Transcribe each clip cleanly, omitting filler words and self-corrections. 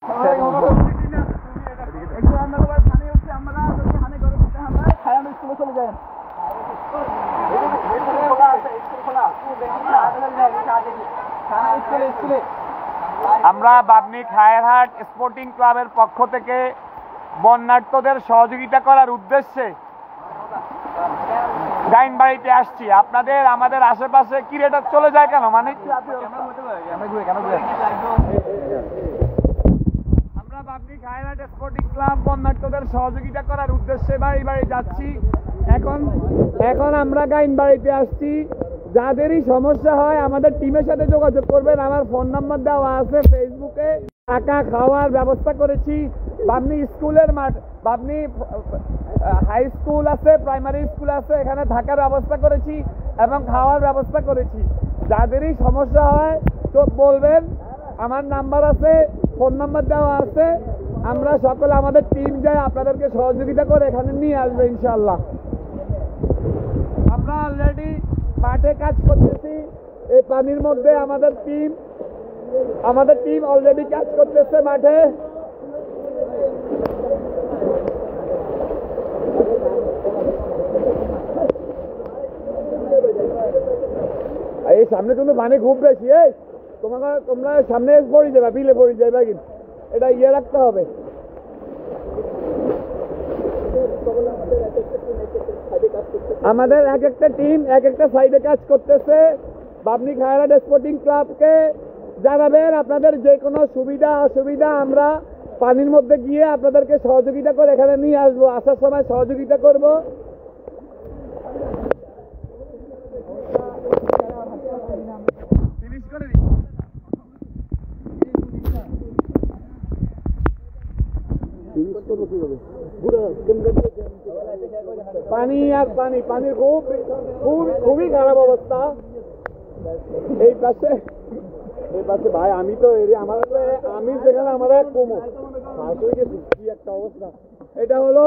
আমরা বাবনী খায়েরহাট স্পোর্টিং ক্লাবের পক্ষ থেকে বন্যার্তদের সহযোগিতা করার উদ্দেশ্যে গাইনবাড়িতে আসছি। আপনাদের আমাদের আশেপাশে কি রেট চলে যায় কেন? মানে আমরা বাবনী খায়েরহাট স্পোর্টিং ক্লাব বন্যার্তদের সহযোগিতা করার উদ্দেশ্যে বাড়ি বাড়ি যাচ্ছি। এখন আমরা গাইনবাড়িতে আসছি। যাদেরই সমস্যা হয় আমাদের টিমের সাথে যোগাযোগ করবেন। আমার ফোন নাম্বার দেওয়া আছে ফেসবুকে। থাকা খাওয়ার ব্যবস্থা করেছি। বাবনী স্কুলের মাঠ, বাবনী হাই স্কুল আছে, প্রাইমারি স্কুল আছে, এখানে থাকার ব্যবস্থা করেছি এবং খাওয়ার ব্যবস্থা করেছি। যাদেরই সমস্যা হয় তো বলবেন, আমার নাম্বার আছে, ফোন নাম্বার দেওয়া আছে। আমরা সকলে আমাদের টিম যাই আপনাদেরকে সহযোগিতা করে এখানে নিয়ে আসবে ইনশাআল্লাহ। আমরা অলরেডি মাঠে কাজ করতেছি। এই পানির মধ্যে আমাদের টিম অলরেডি কাজ করতেছে মাঠে। এই সামনে কিন্তু পানি খুব বেশি। তোমরা সামনে পড়ে যাবে, বিলে পড়ে যাবে, কিন্তু এটা রাখতে হবে। আমাদের এক একটা টিম এক একটা সাইডে কাজ করতেছে। বাবনী খায়েরহাট স্পোর্টিং ক্লাবকে জানাবেন আপনাদের যে কোনো সুবিধা অসুবিধা। আমরা পানির মধ্যে গিয়ে আপনাদেরকে সহযোগিতা করে এখানে নিয়ে আসবো। আসার সময় সহযোগিতা করব। পানি আর পানি, পানির খুবই খারাপ অবস্থা। এই পাশে ভাই আমি তো আমি যেখানে আমার এক কোমর কি একটা অবস্থা। এটা হলো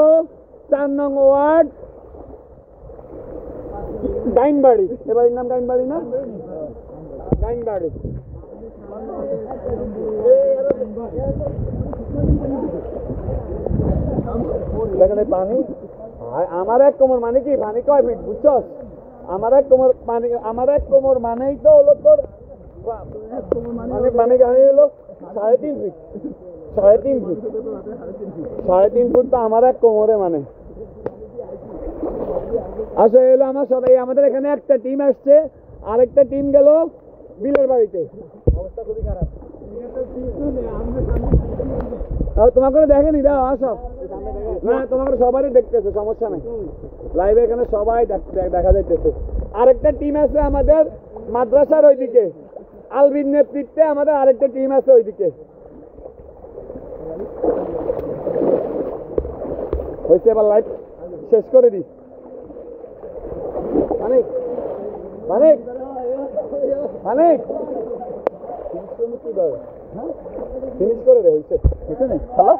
4 নং ওয়ার্ড গাইনবাড়ি। এবারের নাম গাইনবাড়ি না? গাইনবাড়ি। এখানে পানি আমার এক কোমর। মানে কি পানি কয় ফিট বুঝছস? আমার এক কোমর মানেই তো হলো তোর পানি গাড়ি হলো 3.5 ফিট। 3.5 ফুট তো আমার এক কোমরে মানে। আচ্ছা এলো আমার সবাই। আমাদের এখানে একটা টিম আসছে, আরেকটা টিম গেল বিলের বাড়িতে। অবস্থা খুবই খারাপ। তোমাকে দেখেনি দাও আসব না, তোমাকে সবারই দেখতেছে, সমস্যা নেই। লাইভে এখানে সবাই দেখা যাইতেছে। আরেকটা টিম আছে আমাদের মাদ্রাসার ওইদিকে, আলবির নেতৃত্বে আমাদের আরেকটা টিম আছে ওইদিকে। হয়েছে, এবার লাইভ শেষ করে দিই। ফিনিশ করে দে। হয়েছে, হ্যালো।